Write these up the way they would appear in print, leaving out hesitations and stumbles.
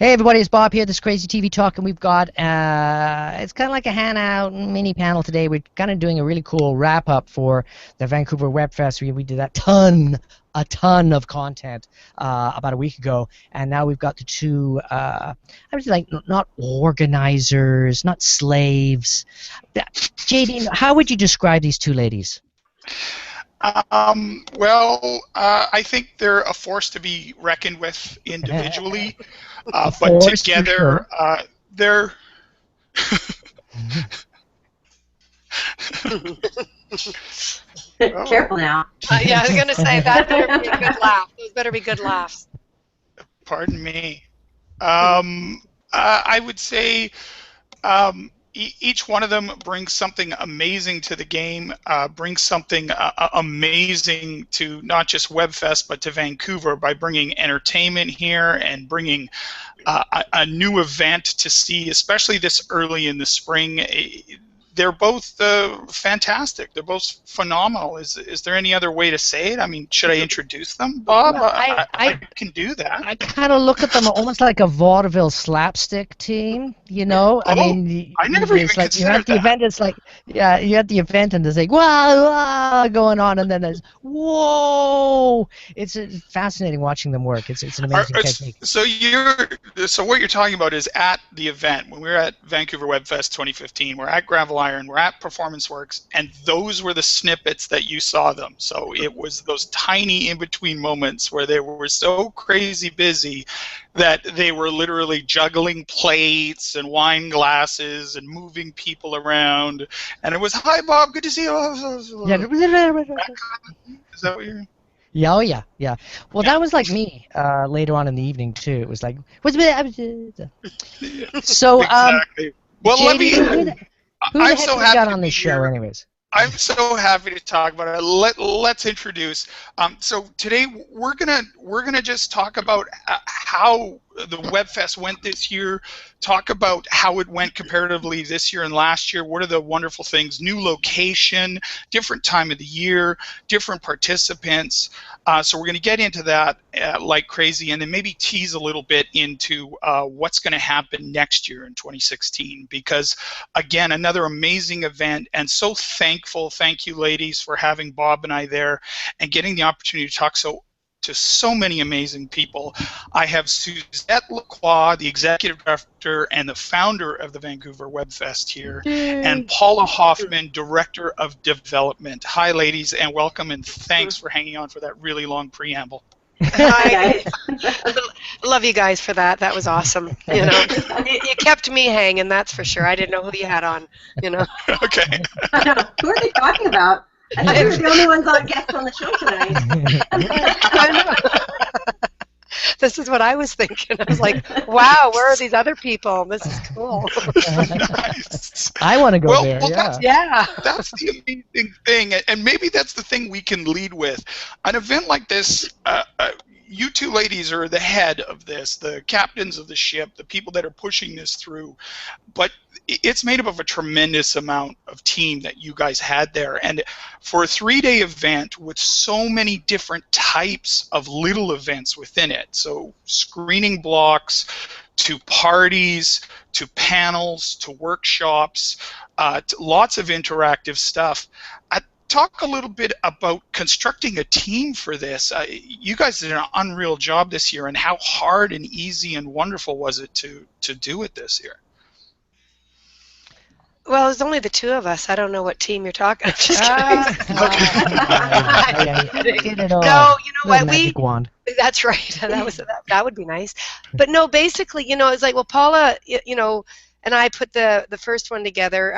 Hey everybody, it's Bob here, this Crazy TV Talk, and we've got, it's kind of like a hangout mini panel today. We're kind of doing a really cool wrap-up for the Vancouver Web Fest. We did a ton of content about a week ago, and now we've got the two, I would say, like, not organizers, not slaves. JD, how would you describe these two ladies? I think they're a force to be reckoned with individually, A but force, for together, sure. they're. Careful now. Yeah, I was going to say, that better be a good laugh. Those better be good laughs. Pardon me. I would say each one of them brings something amazing to the game, brings something amazing to not just WebFest, but to Vancouver by bringing entertainment here and bringing a new event to see, especially this early in the spring. They're both fantastic. They're both phenomenal. Is there any other way to say it? I mean, should I introduce them, Bob? Well, I can do that. I kind of look at them almost like a vaudeville slapstick team, you know? I mean, I never even it's like you're considered at the that. event, it's like, yeah, you're at the event and there's like, wow, going on, and then there's, whoa! It's fascinating watching them work. It's an amazing technique. So what you're talking about is at the event, when we were at Vancouver Web Fest 2015, we're at Gravel Iron, we're at Performance Works, and those were the snippets that you saw them. So it was those tiny in-between moments where they were so crazy busy that they were literally juggling plates and wine glasses and moving people around. And it was, hi Bob, good to see you. Yeah. Is that what you're... Yeah, oh yeah. Well, that was like me later on in the evening too. It was like, so Exactly. Well, JD, who the I'm heck so we happy got to on be this show, here. anyways? I'm so happy to talk about it. Let's introduce. So today we're gonna just talk about how the WebFest went this year. Talk about how it went comparatively this year and last year. What are the wonderful things? New location, different time of the year, different participants. So we're going to get into that like crazy, and then maybe tease a little bit into what's going to happen next year in 2016. Because again, another amazing event, and so thankful. Thank you, ladies, for having Bob and I there and getting the opportunity to talk to so many amazing people. I have Suzette Lacroix, the executive director and the founder of the Vancouver Web Fest here, and Paula Hoffman, director of development. Hi, ladies, and welcome, and thanks for hanging on for that really long preamble. I love you guys for that. That was awesome. You know, you kept me hanging, that's for sure. I didn't know who you had on. You know. Okay. Who are they talking about? I think we're the only ones on guests on the show tonight. I know. This is what I was thinking. I was like, wow, where are these other people? This is cool. Nice. I want to go there. Well, Yeah. that's the amazing thing, and maybe that's the thing we can lead with. An event like this, you two ladies are the head of this, the captains of the ship, the people that are pushing this through, but it's made up of a tremendous amount of team that you guys had there. And for a 3-day event with so many different types of little events within it, so screening blocks, to parties, to panels, to workshops, to lots of interactive stuff. Talk a little bit about constructing a team for this. You guys did an unreal job this year, and how hard and easy and wonderful was it to do it this year? Well, it's only the two of us. I don't know what team you're talking. I'm just kidding. No, you know what? Magic wand. That's right. That would be nice. But no, basically, you know, it's like, well, Paula, you know, and I put the first one together.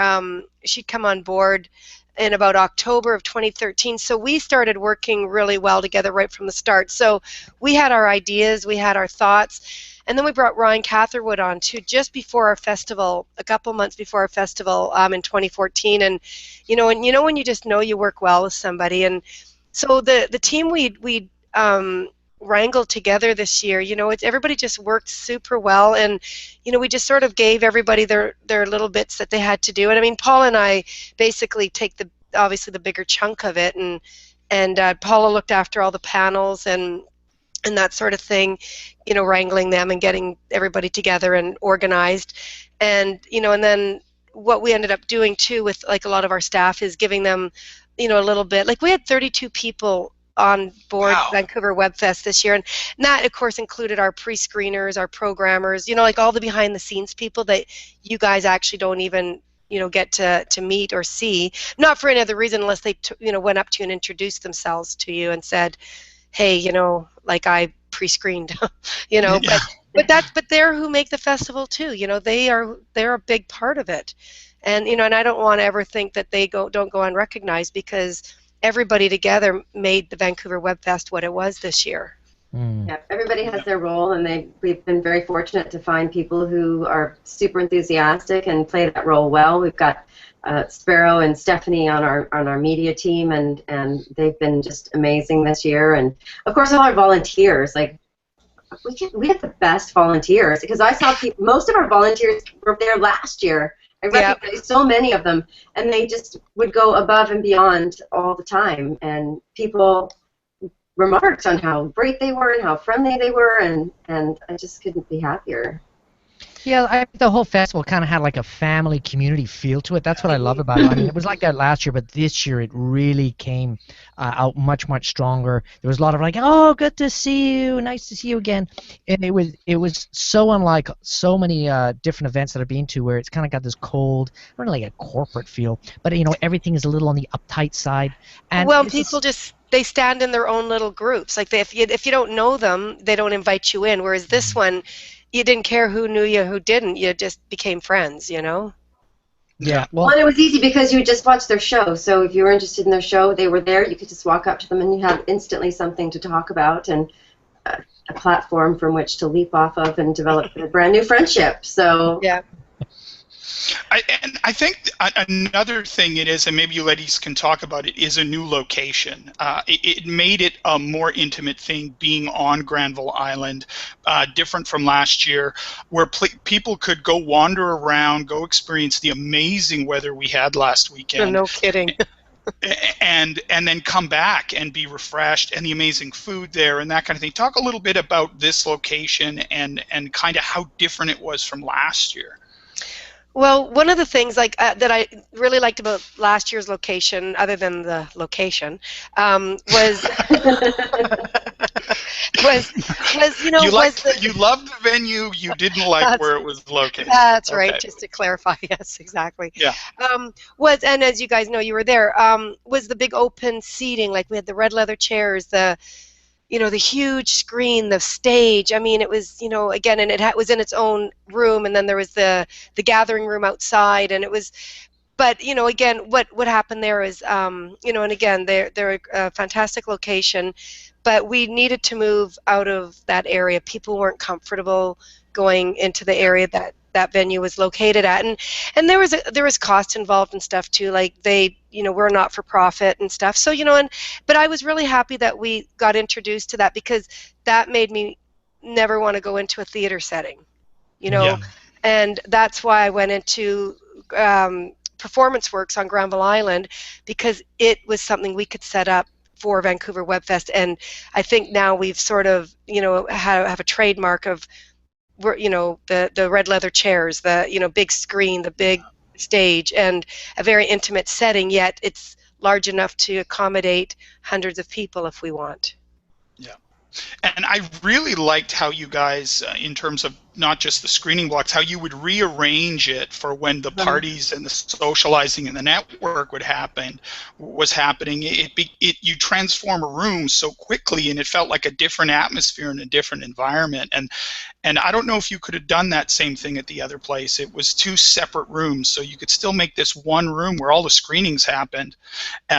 She'd come on board in about October of 2013. So we started working really well together right from the start. So we had our ideas, we had our thoughts. And then we brought Ryan Catherwood on too, just before our festival, a couple months before our festival in 2014. And you know when you just know you work well with somebody. And so the team we wrangled together this year, you know, everybody just worked super well, and you know we just sort of gave everybody their little bits that they had to do. And I mean, Paul and I basically take obviously the bigger chunk of it, and Paula looked after all the panels and and that sort of thing, wrangling them and getting everybody together and organized. And, and then what we ended up doing too with like a lot of our staff is giving them, a little bit, like we had 32 people on board Wow. Vancouver Web Fest this year, and that of course included our pre-screeners, our programmers, like all the behind the scenes people that you guys actually don't even get to meet or see, not for any other reason unless they went up to you and introduced themselves to you and said, hey, like I pre-screened, Yeah. but they're who make the festival too. They're a big part of it, and and I don't want to ever think that they don't go unrecognized, because everybody together made the Vancouver Web Fest what it was this year. Yeah, everybody has their role, and we've been very fortunate to find people who are super enthusiastic and play that role well. We've got Sparrow and Stephanie on our media team, and they've been just amazing this year. And of course, all our volunteers, like we had the best volunteers, because I saw most of our volunteers were there last year. I recognized so many of them, and they just would go above and beyond all the time, and people remarked on how great they were and how friendly they were, and I just couldn't be happier. Yeah, the whole festival kind of had like a family community feel to it. That's what I love about it. I mean, it was like that last year, but this year it really came out much, much stronger. There was a lot of like, oh, good to see you, nice to see you again. And it was so unlike so many different events that I've been to, where it's kind of got this cold, not really like a corporate feel, but everything is a little on the uptight side. And well, people they stand in their own little groups. Like if you don't know them, they don't invite you in. Whereas this one, you didn't care who knew you, who didn't. You just became friends, Yeah. Well, and it was easy because you just watched their show. So if you were interested in their show, they were there. You could just walk up to them, and you had instantly something to talk about, and a platform from which to leap off of and develop a brand new friendship. So yeah. I think another thing it is, and maybe you ladies can talk about it, is a new location. It made it a more intimate thing being on Granville Island, different from last year, where people could go wander around, go experience the amazing weather we had last weekend. No kidding. And then come back and be refreshed, and the amazing food there and that kind of thing. Talk a little bit about this location and kind of how different it was from last year. Well, one of the things that I really liked about last year's location, other than the location, was you loved the venue. You didn't like where it was located. That's right. Just to clarify, yes, exactly. Yeah. And as you guys know, you were there. Was the big open seating? Like we had the red leather chairs, the huge screen, the stage. I mean, it was, again, and it was in its own room, and then there was the gathering room outside, and it was, but, again, what happened there is, and again, they're a fantastic location, but we needed to move out of that area. People weren't comfortable going into the area that venue was located at, and there was cost involved and stuff too. Like we're not for profit and stuff. So but I was really happy that we got introduced to that, because that made me never want to go into a theater setting, Yeah. And that's why I went into Performance Works on Granville Island, because it was something we could set up for Vancouver Web Fest, and I think now we've sort of have a trademark of the red leather chairs, the big screen, the big stage, and a very intimate setting, yet it's large enough to accommodate hundreds of people if we want. Yeah. And I really liked how you guys, in terms of not just the screening blocks, how you would rearrange it for when the parties and the socializing and the network was happening. You transform a room so quickly, and it felt like a different atmosphere and a different environment. And I don't know if you could have done that same thing at the other place. It was two separate rooms, so you could still make this one room where all the screenings happened,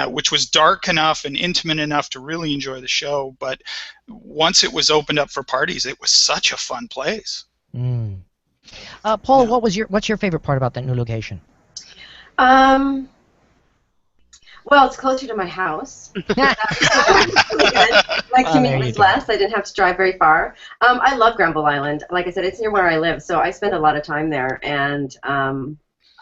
which was dark enough and intimate enough to really enjoy the show. But once it was opened up for parties, it was such a fun place. Paul, what's your favorite part about that new location? Well, it's closer to my house. Like commute was less. I didn't have to drive very far. I love Granville Island. Like I said, it's near where I live, so I spend a lot of time there. And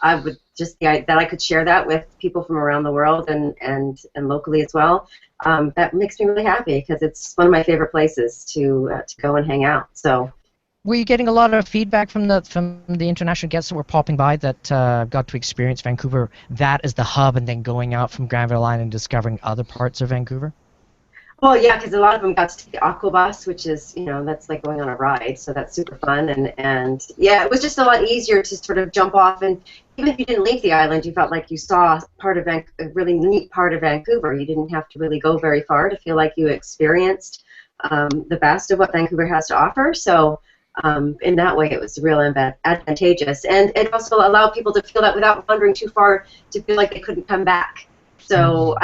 I would just that I could share that with people from around the world and locally as well. That makes me really happy because it's one of my favorite places to go and hang out. So. Were you getting a lot of feedback from the international guests that were popping by that got to experience Vancouver, that as the hub, and then going out from Granville Island and discovering other parts of Vancouver? Well, yeah, because a lot of them got to take the aqua bus, which is, that's like going on a ride, so that's super fun. And yeah, it was just a lot easier to sort of jump off, and even if you didn't leave the island, you felt like you saw a really neat part of Vancouver. You didn't have to really go very far to feel like you experienced the best of what Vancouver has to offer. So in that way, it was real advantageous. And it also allowed people to feel that without wandering too far, to feel like they couldn't come back. So,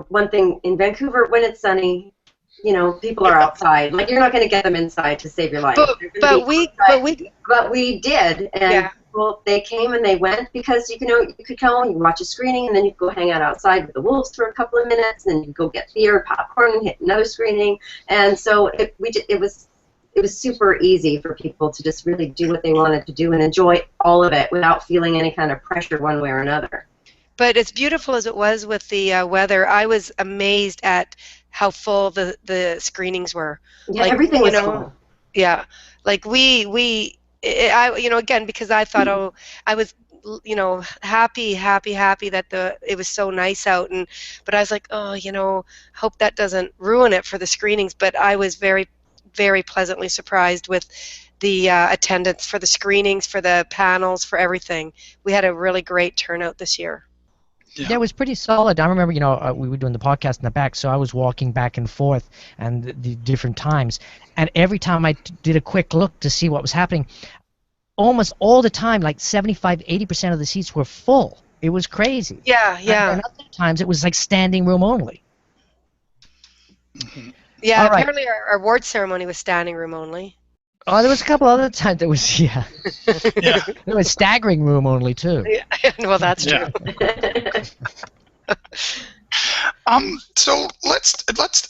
one thing in Vancouver, when it's sunny, people are outside. Like, you're not going to get them inside to save your life. But we did, and people, they came and they went because you could come, you watch a screening, and then you go hang out outside with the wolves for a couple of minutes, and then you go get beer, popcorn, and hit another screening. And so it was super easy for people to just really do what they wanted to do and enjoy all of it without feeling any kind of pressure one way or another. But as beautiful as it was with the weather, I was amazed at how full the screenings were. Yeah, like, everything was full. Yeah, like again, because I thought, I was, happy that it was so nice out, but I was like, hope that doesn't ruin it for the screenings. But I was very, very pleasantly surprised with the attendance for the screenings, for the panels, for everything. We had a really great turnout this year. Yeah, it was pretty solid. I remember, we were doing the podcast in the back, so I was walking back and forth and the different times. And every time I did a quick look to see what was happening, almost all the time, like 75-80% of the seats were full. It was crazy. Yeah. And other times it was like standing room only. Mm-hmm. Yeah, apparently our award ceremony was standing room only. Oh, there was a couple other times that was, yeah. There was staggering room only, too. Yeah. Well, that's true. So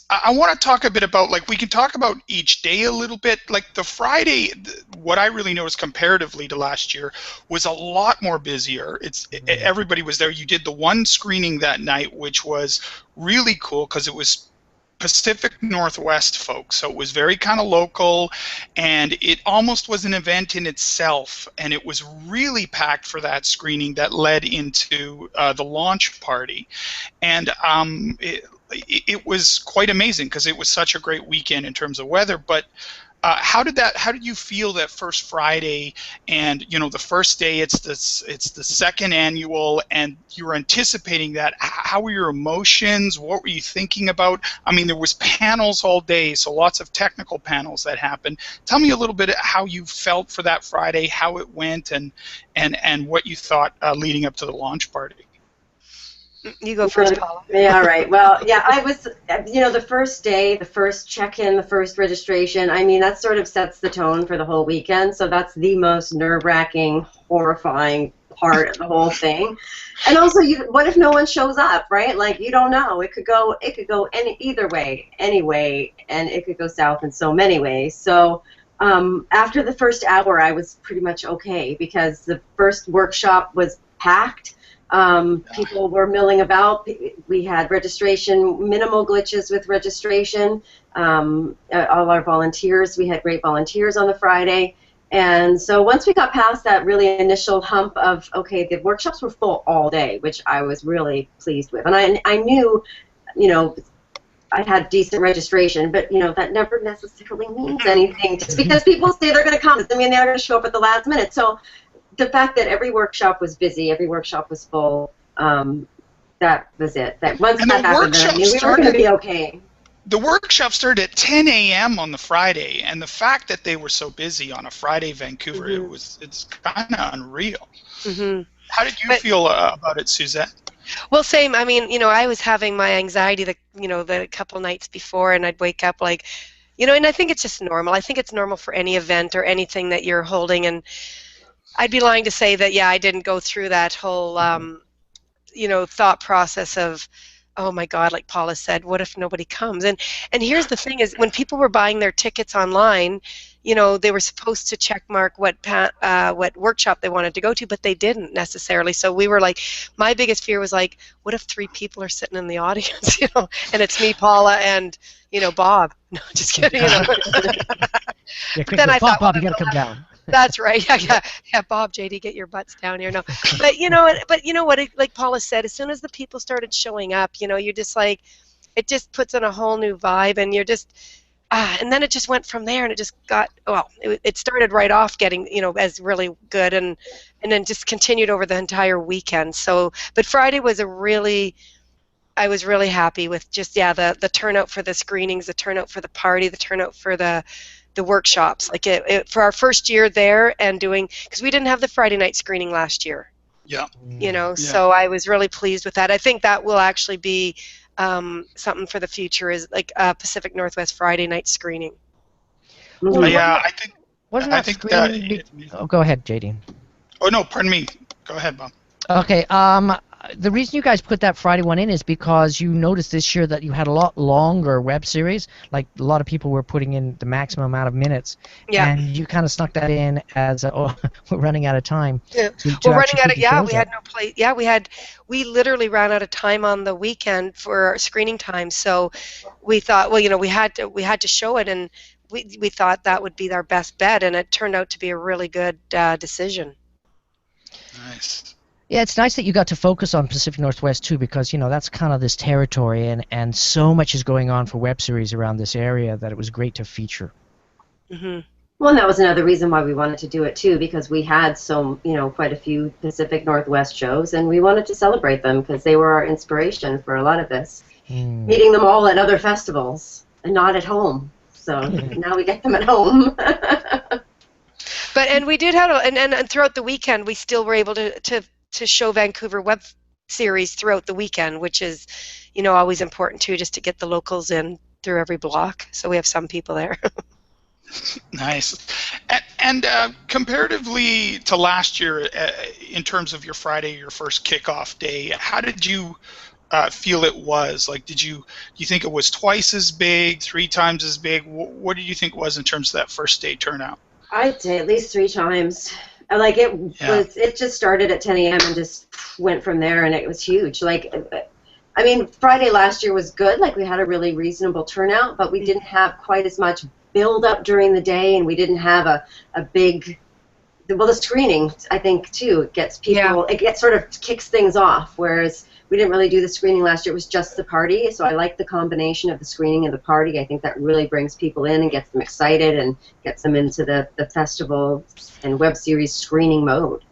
I want to talk a bit about, like, we can talk about each day a little bit. Like, the Friday, what I really noticed comparatively to last year was a lot more busier. Everybody was there. You did the one screening that night, which was really cool because it was Pacific Northwest folks, so it was very kind of local, and it almost was an event in itself, and it was really packed for that screening that led into the launch party. And it was quite amazing because it was such a great weekend in terms of weather. But how did you feel that first Friday, and the first day, it's the second annual, and you were anticipating that? How were your emotions? What were you thinking about? I mean, there was panels all day, so lots of technical panels that happened. Tell me a little bit how you felt for that Friday, how it went, and what you thought leading up to the launch party. You go first, Paula. Yeah, all right. Well, yeah, I was, the first day, the first check-in, the first registration, I mean, that sort of sets the tone for the whole weekend, so that's the most nerve-wracking, horrifying part of the whole thing. And also, what if no one shows up, right? Like, you don't know. It could go either way, anyway, and it could go south in so many ways. So after the first hour, I was pretty much okay because the first workshop was packed. People were milling about. We had registration, minimal glitches with registration. All our volunteers, we had great volunteers on the Friday. And so once we got past that really initial hump of, okay, the workshops were full all day, which I was really pleased with. And I knew, I had decent registration, but, that never necessarily means anything. Just because people say they're going to come doesn't mean they're going to show up at the last minute. So the fact that every workshop was busy, every workshop was full, that was it. That once that happened, I knew we were going to be okay. The workshop started at 10 a.m. on the Friday, and the fact that they were so busy on a Friday, Vancouver, it's kind of unreal. Mm-hmm. How did you feel about it, Suzette? Well, same. I mean, I was having my anxiety the couple nights before, and I'd wake up like, and I think it's just normal. I think it's normal for any event or anything that you're holding, and I'd be lying to say that, I didn't go through that whole, thought process of oh my God, like Paula said, what if nobody comes? And here's the thing is, when people were buying their tickets online, you know, they were supposed to check mark what workshop they wanted to go to, but they didn't necessarily. So we were like, my biggest fear was like, what if 3 people are sitting in the audience, you know, and it's me, Paula, and, you know, Bob. No, just kidding. You know. Yeah, quick, Then I Bob, thought, Bob, you got to come down. that's right. Yeah. Bob, JD, get your butts down here. No, but you know what? Like Paula said, as soon as the people started showing up, you know, you're just like, it just puts in a whole new vibe, and you're just, and then it just went from there, and it just got, well, it started right off getting, you know, as really good, and then just continued over the entire weekend. So, but Friday was I was really happy with just, yeah, the turnout for the screenings, the turnout for the party, the turnout for the workshops. Like for our first year there and doing, because we didn't have the Friday night screening last year. Yeah. You know, Yeah. so I was really pleased with that. I think that will actually be something for the future, is like a Pacific Northwest Friday night screening. Well, Yeah, I think. Wasn't I that think screening? Oh, go ahead, JD. Oh no, pardon me. Go ahead, Bob. Okay. The reason you guys put that Friday one in is because you noticed this year that you had a lot longer web series. Like, a lot of people were putting in the maximum amount of minutes. Yeah. And you kind of snuck that in as, we're running out of time. Yeah. We're running out of, we had no place. Yeah, we literally ran out of time on the weekend for our screening time. So we thought, well, you know, we had to show it, and we thought that would be our best bet, and it turned out to be a really good decision. Nice. Yeah, it's nice that you got to focus on Pacific Northwest too, because, you know, that's kind of this territory, and so much is going on for web series around this area that it was great to feature. Mm-hmm. Well, and that was another reason why we wanted to do it too, because we had quite a few Pacific Northwest shows, and we wanted to celebrate them because they were our inspiration for a lot of this. Meeting them all at other festivals and not at home. So now we get them at home. And we did have, and throughout the weekend, we still were able to show Vancouver web series throughout the weekend, which is, you know, always important too, just to get the locals in through every block. So we have some people there. Nice. And comparatively to last year, in terms of your Friday, your first kickoff day, how did you feel it was? Like, do you think it was twice as big, 3 times as big? What did you think it was in terms of that first day turnout? I'd say at least 3 times. Like, it just started at 10 a.m. and just went from there, and it was huge. Like, I mean, Friday last year was good. Like, we had a really reasonable turnout, but we didn't have quite as much build up during the day, and we didn't have a big, well, the screening, I think, too, it gets people, it sort of kicks things off, whereas we didn't really do the screening last year. It was just the party, so I like the combination of the screening and the party. I think that really brings people in and gets them excited and gets them into the festival and web series screening mode.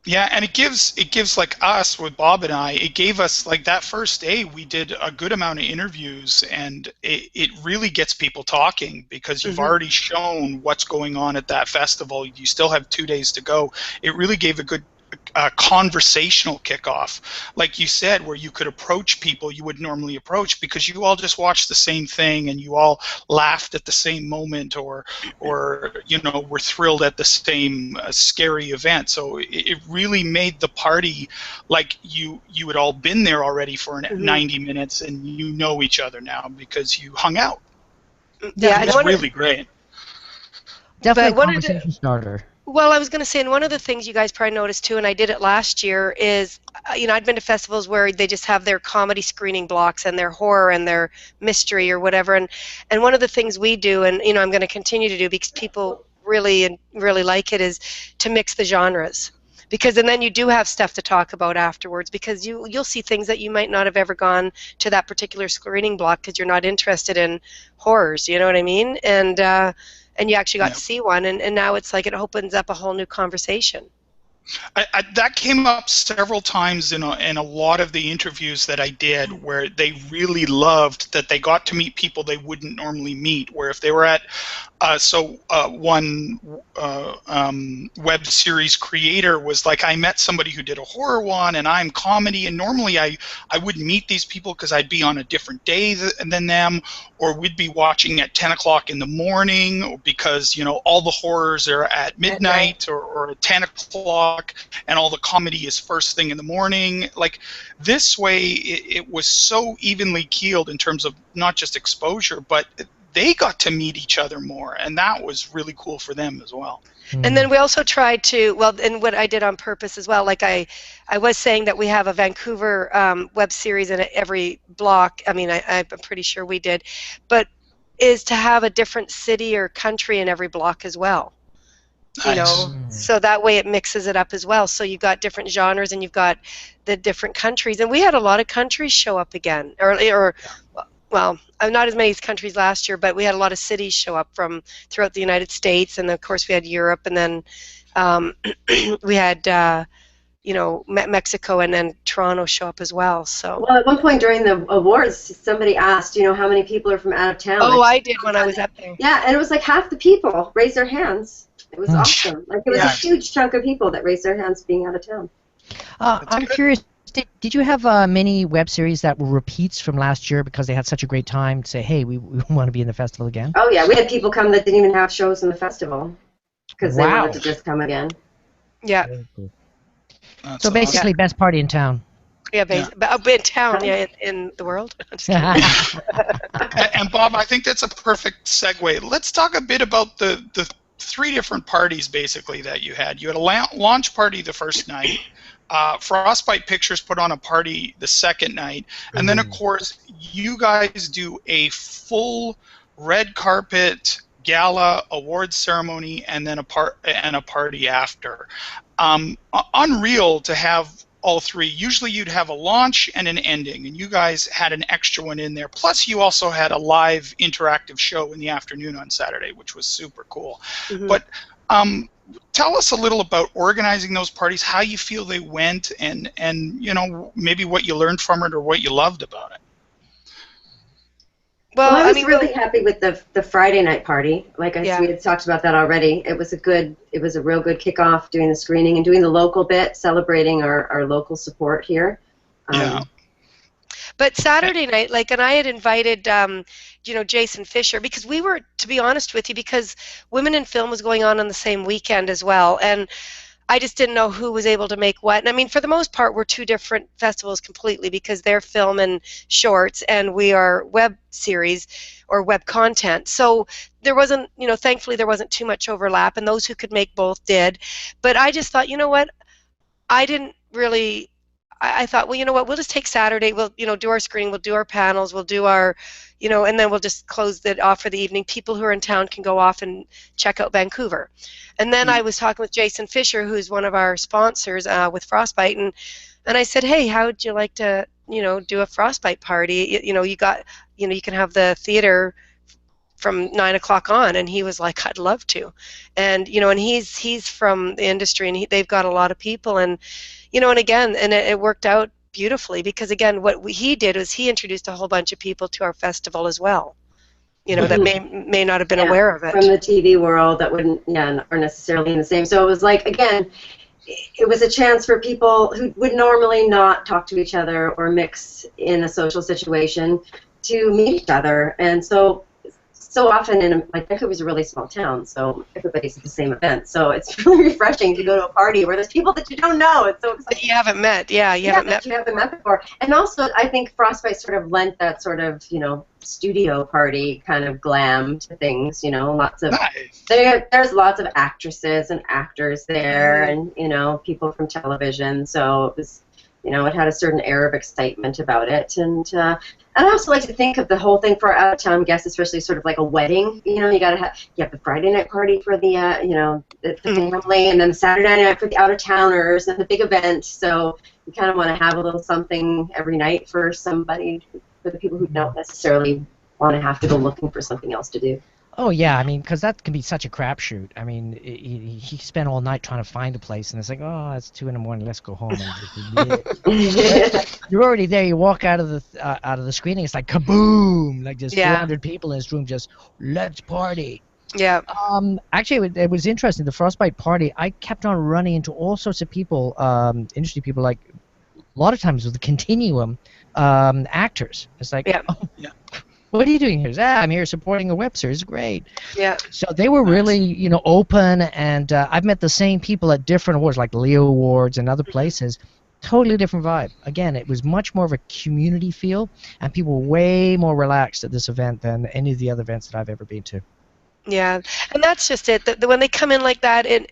Yeah, and it gives like us with Bob and I, it gave us, like, that first day we did a good amount of interviews, and it really gets people talking because you've already shown what's going on at that festival. You still have 2 days to go. It really gave a good conversational kickoff, like you said, where you could approach people you would normally approach because you all just watched the same thing and you all laughed at the same moment, or you know, were thrilled at the same scary event. So it really made the party like you had all been there already for 90 minutes, and you know each other now because you hung out. Yeah, it's really great. Definitely a conversation starter. Well, I was going to say, and one of the things you guys probably noticed too, and I did it last year, is, you know, I'd been to festivals where they just have their comedy screening blocks and their horror and their mystery or whatever, and one of the things we do, and, you know, I'm going to continue to do because people really like it, is to mix the genres. Because and then you do have stuff to talk about afterwards, because you'll see things that you might not have ever gone to that particular screening block because you're not interested in horrors, you know what I mean? And you actually got to see one, and now it's like it opens up a whole new conversation. That came up several times in a lot of the interviews that I did, where they really loved that they got to meet people they wouldn't normally meet. Where if they were at one web series creator was like, I met somebody who did a horror one, and I'm comedy, and normally I wouldn't meet these people because I'd be on a different day than them, or we'd be watching at 10 o'clock in the morning, because, you know, all the horrors are at midnight or at 10 o'clock. o'clock, and all the comedy is first thing in the morning. Like this way, it was so evenly keeled in terms of not just exposure, but they got to meet each other more, and that was really cool for them as well. And then we also tried to, well, and what I did on purpose as well, like I was saying that we have a Vancouver web series in every block. I mean, I'm pretty sure we did, but is to have a different city or country in every block as well. You know, so that way it mixes it up as well. So you've got different genres and you've got the different countries, and we had a lot of countries show up again, or well, not as many countries last year, but we had a lot of cities show up from throughout the United States, and of course we had Europe, and then we had you know, Mexico, and then Toronto show up as well. So. Well, at one point during the awards, somebody asked, you know, how many people are from out of town. Oh, I did when I was up there. Yeah, and it was like half the people raised their hands. It was awesome. Like it was a huge chunk of people that raised their hands being out of town. I'm curious. Did you have many web series that were repeats from last year because they had such a great time to say, hey, we want to be in the festival again? Oh, yeah. We had people come that didn't even have shows in the festival because they wanted to just come again. Yeah. So basically, best party in town. Yeah, but in town, yeah, in the world. And Bob, I think that's a perfect segue. Let's talk a bit about the three different parties, basically, that you had. You had a launch party the first night. Frostbite Pictures put on a party the second night, and then of course you guys do a full red carpet gala awards ceremony, and then a party after. Unreal to have all three. Usually you'd have a launch and an ending, and you guys had an extra one in there. Plus you also had a live interactive show in the afternoon on Saturday, which was super cool. But tell us a little about organizing those parties, how you feel they went, and you know, maybe what you learned from it or what you loved about it. Well, I was really happy with the Friday night party. Like we had talked about that already. It was a real good kickoff, doing the screening and doing the local bit, celebrating our local support here. But Saturday night, like, and I had invited, you know, Jason Fisher, because we were, to be honest with you, because Women in Film was going on the same weekend as well, and I just didn't know who was able to make what. And I mean, for the most part, we're two different festivals completely, because they're film and shorts, and we are web series or web content. So there wasn't, you know, thankfully there wasn't too much overlap, and those who could make both did. But I just thought, you know what, I didn't really. I thought, well, you know what, we'll just take Saturday, we'll, you know, do our screening, we'll do our panels, we'll do our, you know, and then we'll just close it off for the evening. People who are in town can go off and check out Vancouver. And then I was talking with Jason Fisher, who's one of our sponsors with Frostbite, and I said, hey, how would you like to, you know, do a Frostbite party? You know, you can have the theater from 9 o'clock on, and he was like, I'd love to. And, you know, and he's from the industry, and they've got a lot of people, and, you know, and again, and it worked out beautifully, because again, what he did was he introduced a whole bunch of people to our festival as well, you know, that may not have been aware of it. From the TV world that wouldn't, are necessarily in the same. So it was like, again, it was a chance for people who would normally not talk to each other or mix in a social situation to meet each other. And so often, like, Vancouver's a really small town, so everybody's at the same event. So it's really refreshing to go to a party where there's people that you don't know. It's so exciting. That you haven't met, you haven't met before. And also, I think Frostbite sort of lent that sort of, you know, studio party kind of glam to things. You know, lots of there's lots of actresses and actors there, and, you know, people from television. So it was, you know, it had a certain air of excitement about it, and I also like to think of the whole thing for out-of-town guests, especially sort of like a wedding. You know, you have the Friday night party for the you know, the family, and then the Saturday night for the out-of-towners, and the big event. So you kind of want to have a little something every night for somebody, for the people who don't necessarily want to have to go looking for something else to do. Oh yeah, I mean, because that can be such a crapshoot. I mean, he spent all night trying to find a place, and it's like, oh, it's 2 in the morning, let's go home. And you're already there. You walk out of the screening, it's like kaboom! Like there's 400 people in this room, just let's party. Yeah. Actually, it was interesting. The Frostbite party, I kept on running into all sorts of people, interesting people, like a lot of times with the Continuum actors. It's like, What are you doing here? I'm here supporting a web series. Great. Yeah. So they were really, open, and I've met the same people at different awards, like Leo Awards and other places. Totally different vibe. Again, it was much more of a community feel, and people were way more relaxed at this event than any of the other events that I've ever been to. Yeah, and that's just it. When they come in like that, and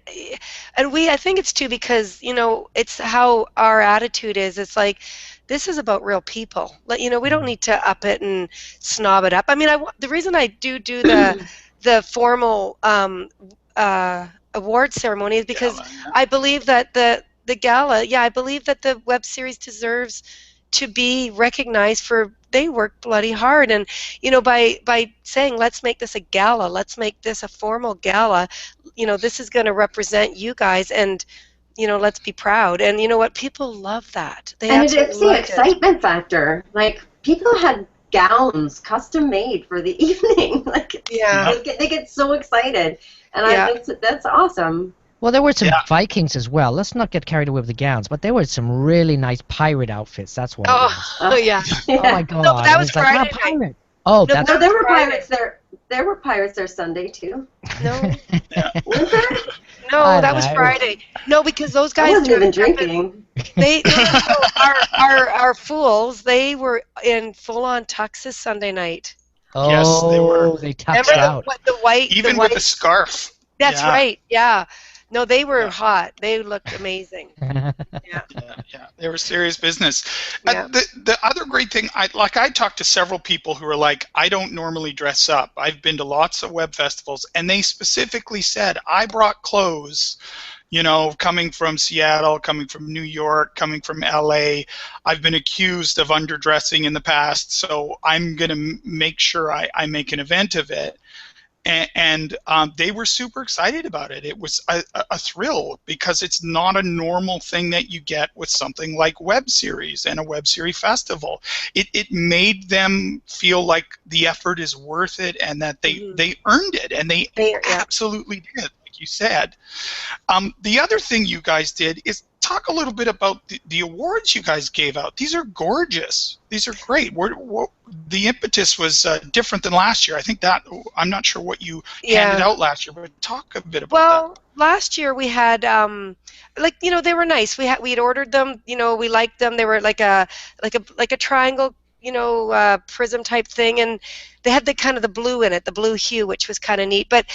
I think it's too because it's how our attitude is. It's like this is about real people. We don't need to up it and snob it up. I mean, the reason I do the formal award ceremony is because I believe that the gala, I believe that the web series deserves to be recognized for they work bloody hard, and by saying let's make this a gala, let's make this a formal gala, this is going to represent you guys, and let's be proud. And you know what, people love that. And it's the excitement factor. Like, people had gowns custom made for the evening. Like, they get so excited, and I think that's awesome. Well, there were some Vikings as well. Let's not get carried away with the gowns, but there were some really nice pirate outfits. That's what it was. Oh, yeah. Oh, my God. No, but that was Friday Friday night. Oh, no, that's No, there were pirates there. There were pirates there Sunday, too. No. Was there? No, that was Friday. No, because those guys I wasn't even drinking. Our fools, they were in full-on tuxes Sunday night. Oh, yes, they were. They tuxed out. The white, even with the scarf. That's right. Yeah. No, they were hot. They looked amazing. Yeah, they were serious business. Yeah. The other great thing, I talked to several people who are like, I don't normally dress up. I've been to lots of web festivals, and they specifically said, I brought clothes, coming from Seattle, coming from New York, coming from LA. I've been accused of underdressing in the past, so I'm going to make sure I make an event of it. And they were super excited about it. It was a thrill because it's not a normal thing that you get with something like web series and a web series festival. It made them feel like the effort is worth it and that they earned it, and they absolutely did, like you said. The other thing you guys did is talk a little bit about the awards you guys gave out. These are gorgeous. These are great. The impetus was different than last year. I think that, I'm not sure what you handed out last year, but talk a bit about that. Well, last year we had, they were nice. We had ordered them. We liked them. They were like a triangle, prism type thing, and they had the kind of the blue in it, the blue hue, which was kind of neat. But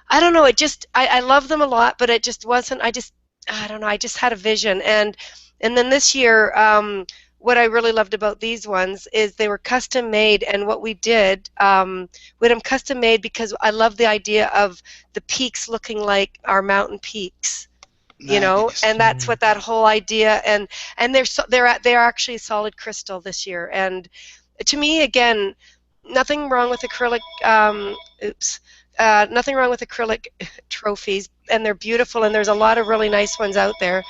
I don't know. It just I love them a lot, but it just wasn't. I don't know. I just had a vision, and then this year, what I really loved about these ones is they were custom made, and what we did, we had them custom made because I love the idea of the peaks looking like our mountain peaks, Nice. and that's what that whole idea, and they're actually solid crystal this year, and to me, again, nothing wrong with acrylic. Nothing wrong with acrylic trophies, and they're beautiful, and there's a lot of really nice ones out there.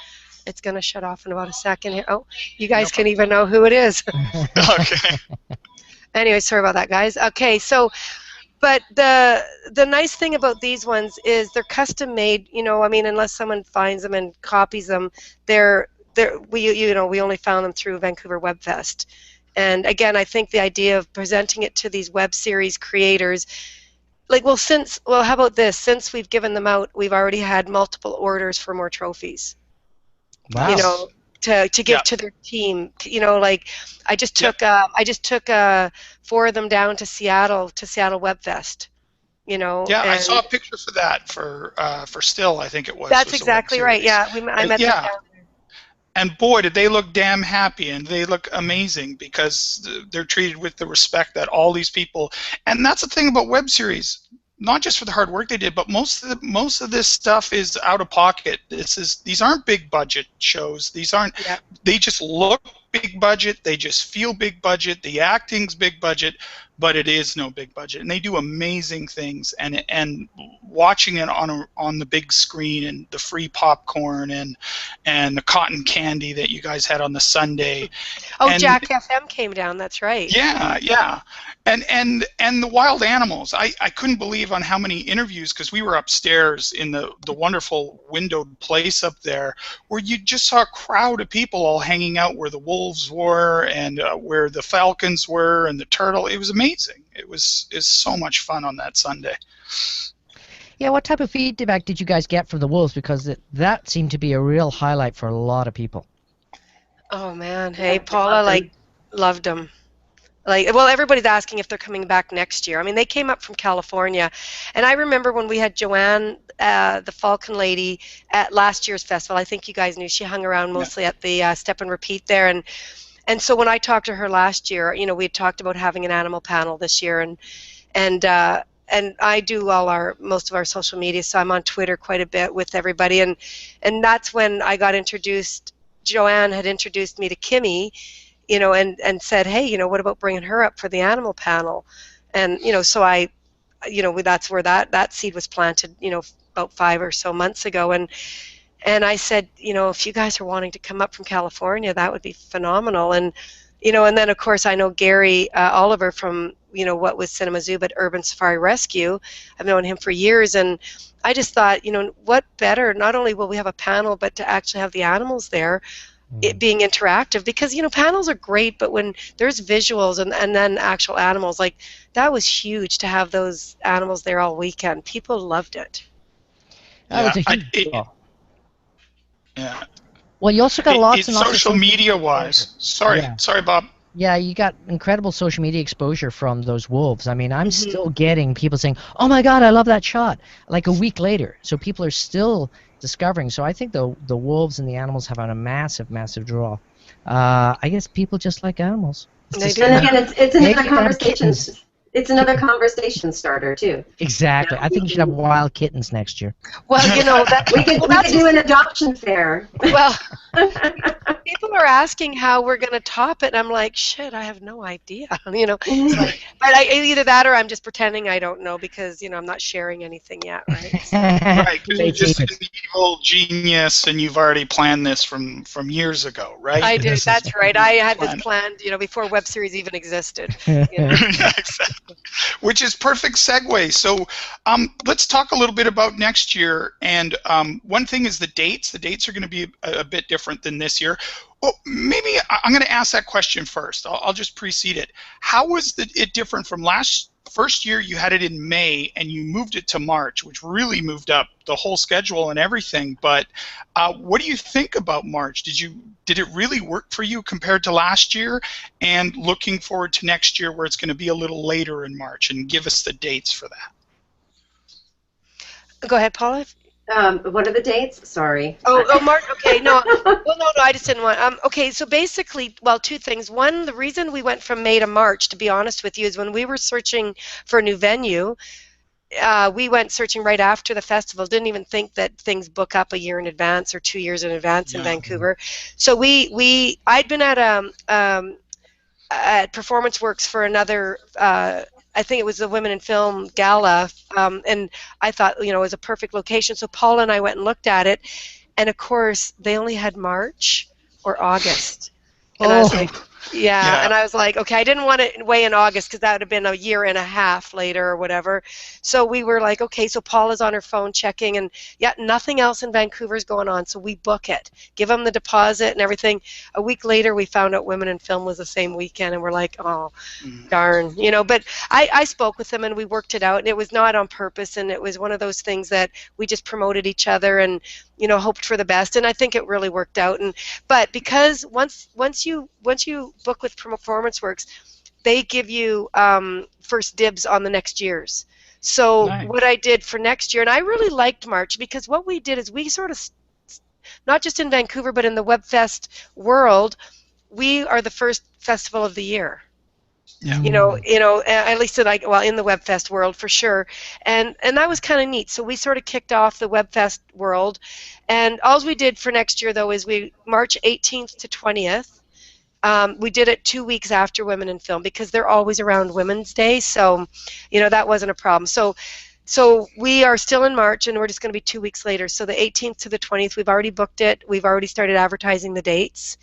It's going to shut off in about a second here. Oh, you guys can even know who it is. Okay. Anyway, sorry about that, guys. Okay, so, but the nice thing about these ones is they're custom made. Unless someone finds them and copies them, we only found them through Vancouver Web Fest. And again, I think the idea of presenting it to these web series creators, how about this? Since we've given them out, we've already had multiple orders for more trophies. Wow. To give to their team. I just took 4 of them down to Seattle Web Fest. Yeah, I saw a picture for that for Still, I think it was. That's exactly right. Yeah, I met them down there. And boy, did they look damn happy, and they look amazing because they're treated with the respect that all these people. And that's the thing about web series, not just for the hard work they did, but most of this stuff is out of pocket. These aren't big budget shows. These aren't. Yeah. They just look big budget. They just feel big budget. The acting's big budget, but it is no big budget, and they do amazing things. And watching it on the big screen, and the free popcorn, and the cotton candy that you guys had on the Sunday. Oh, Jack FM came down. That's right. Yeah. And the wild animals. I couldn't believe on how many interviews, because we were upstairs in the wonderful windowed place up there, where you just saw a crowd of people all hanging out where the wolves were, and where the falcons were, and the turtle. It was amazing. amazing. It's so much fun on that Sunday. Yeah, what type of feedback did you guys get from the wolves? Because that seemed to be a real highlight for a lot of people. Oh man, hey, Paula, like, loved them. Like, well, everybody's asking if they're coming back next year. I mean, they came up from California, and I remember when we had Joanne, the Falcon lady, at last year's festival. I think you guys knew she hung around mostly at the Step and Repeat there, and so when I talked to her last year, you know, we had talked about having an animal panel this year, and I do most of our social media, so I'm on Twitter quite a bit with everybody, and that's when I got introduced. Joanne had introduced me to Kimmy, you know, and said, hey, you know, what about bringing her up for the animal panel? And, you know, so that's where that seed was planted, you know, about 5 or so months ago. And I said, you know, if you guys are wanting to come up from California, that would be phenomenal. And, you know, and then, of course, I know Gary Oliver from, you know, what was Cinema Zoo, but Urban Safari Rescue. I've known him for years. And I just thought, you know, what better, not only will we have a panel, but to actually have the animals there, it being interactive, because, you know, panels are great, but when there's visuals and then actual animals, like, that was huge to have those animals there all weekend. People loved it. That was a huge draw. Yeah. Well, you also got lots and lots social of media wise. Sorry, Bob. Yeah, you got incredible social media exposure from those wolves. I mean, I'm still getting people saying, "Oh my God, I love that shot!" like a week later. So people are still discovering. So I think the wolves and the animals have a massive, massive draw. I guess people just like animals. And again, it's another conversation. It's another conversation starter too. Exactly. I think we should have wild kittens next year. Well, you know, that we could do an adoption fair. Well, people are asking how we're going to top it, and I'm like, shit, I have no idea. You know, but either that or I'm just pretending I don't know, because, you know, I'm not sharing anything yet, right? So. Right, because you're just an evil genius, and you've already planned this from years ago, right? I did. That's right. I had this planned, you know, before web series even existed. You know? Yeah, exactly. Which is perfect segue. So let's talk a little bit about next year. And one thing is the dates. The dates are going to be a bit different than this year. Well, maybe I'm going to ask that question first. I'll just precede it. How was it different from first year? You had it in May and you moved it to March, which really moved up the whole schedule and everything. But what do you think about March? Did it really work for you compared to last year? And looking forward to next year, where it's going to be a little later in March, and give us the dates for that. Go ahead, Paula. What are the dates? Sorry. Oh, March. Okay, no. Well, no, I just didn't want. Okay, so basically, well, two things. One, the reason we went from May to March, to be honest with you, is when we were searching for a new venue. We went searching right after the festival. Didn't even think that things book up a year in advance or 2 years in advance in Vancouver. So I'd been at Performance Works for another. I think it was the Women in Film Gala, and I thought, you know, it was a perfect location. So Paula and I went and looked at it, and of course they only had March or August, and I was like, yeah, and I was like, okay, I didn't want to weigh in August because that would have been a year and a half later or whatever. So we were like, okay, so Paula's on her phone checking, and nothing else in Vancouver's going on, so we book it, give them the deposit and everything. A week later, we found out Women in Film was the same weekend, and we're like, oh, darn, you know. But I spoke with them, and we worked it out, and it was not on purpose, and it was one of those things that we just promoted each other and, you know, hoped for the best, and I think it really worked out. But because once you book with Performance Works, they give you first dibs on the next year's. So what I did for next year, and I really liked March, because what we did is we sort of, not just in Vancouver but in the WebFest world, we are the first festival of the year. Yeah. You know, at least in the WebFest world for sure, and that was kind of neat. So we sort of kicked off the WebFest world, and all we did for next year though is March 18th to 20th. We did it 2 weeks after Women in Film, because they're always around Women's Day, so, you know, that wasn't a problem. So we are still in March, and we're just going to be 2 weeks later. So the 18th to the 20th, we've already booked it. We've already started advertising the dates,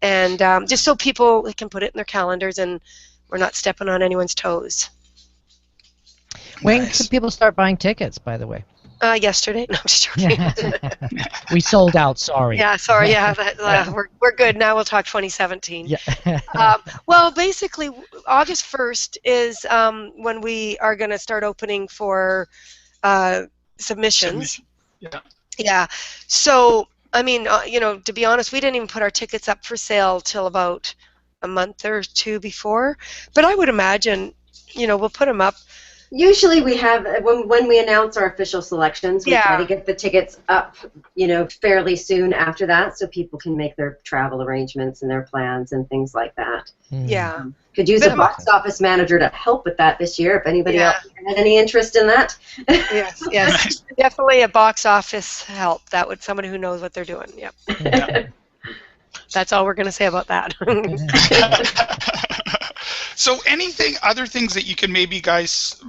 and just so people can put it in their calendars, and we're not stepping on anyone's toes. When can people start buying tickets, by the way? Yesterday. No, I'm just joking. We sold out. Sorry. Yeah, sorry. Yeah, we're good now. We'll talk 2017. Yeah. Well, basically, August 1st is when we are going to start opening for submissions. Yeah. Yeah. So, I mean, to be honest, we didn't even put our tickets up for sale till about a month or two before. But I would imagine, we'll put them up. Usually we have, when we announce our official selections, we try to get the tickets up, fairly soon after that, so people can make their travel arrangements and their plans and things like that. Yeah. Could use a box office manager to help with that this year, if anybody else had any interest in that. Yes. Definitely a box office help. That would somebody who knows what they're doing. Yep. Yeah. That's all we're going to say about that. So other things that you can maybe, guys,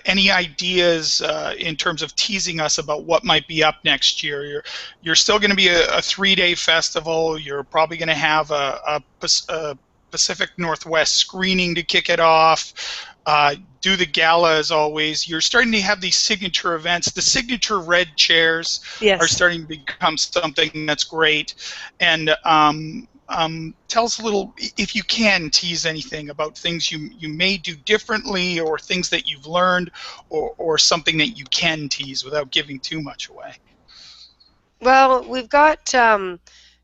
any ideas in terms of teasing us about what might be up next year? You're still going to be a 3-day festival. You're probably going to have a Pacific Northwest screening to kick it off. Do the gala as always. You're starting to have these signature events. The signature red chairs are starting to become something that's great. And tell us a little, if you can tease anything about things you may do differently, or things that you've learned, or something that you can tease without giving too much away. Well, we've got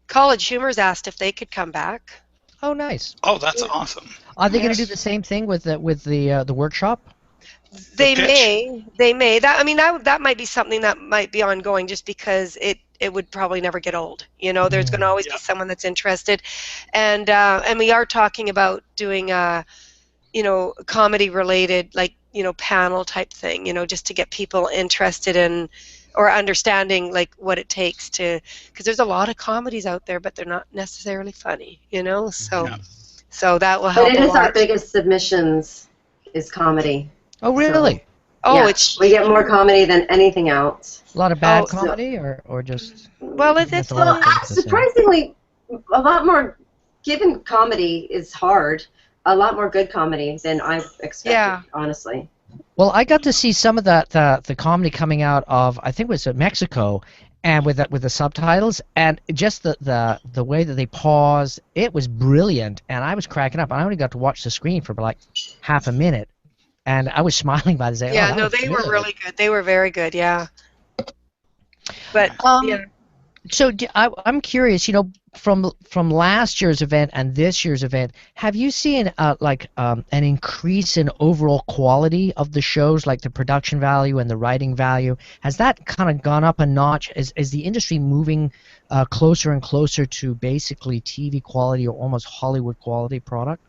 College Humor's asked if they could come back. Oh, nice. Oh, that's awesome. Are they going to do the same thing with the workshop? They may. That might be something that might be ongoing, just because it would probably never get old. There's going to always be someone that's interested, and we are talking about doing comedy related, like panel type thing, just to get people interested in or understanding like what it takes to, because there's a lot of comedies out there, but they're not necessarily funny, so that will help. But it is our biggest submissions is comedy. Oh, really? So, we get more comedy than anything else. A lot of bad comedy, or just? Well, it's surprisingly a lot more. Given comedy is hard, a lot more good comedy than I expected. Honestly. Well, I got to see some of the comedy coming out of, I think it was Mexico, and with the subtitles, and just the way that they paused, it was brilliant, and I was cracking up. I only got to watch the screen for like half a minute, and I was smiling by the day. Yeah, no, they were really good. They were very good, yeah. But So I'm curious, from last year's event and this year's event, have you seen an increase in overall quality of the shows, like the production value and the writing value? Has that kind of gone up a notch? Is the industry moving closer and closer to basically TV quality or almost Hollywood quality product?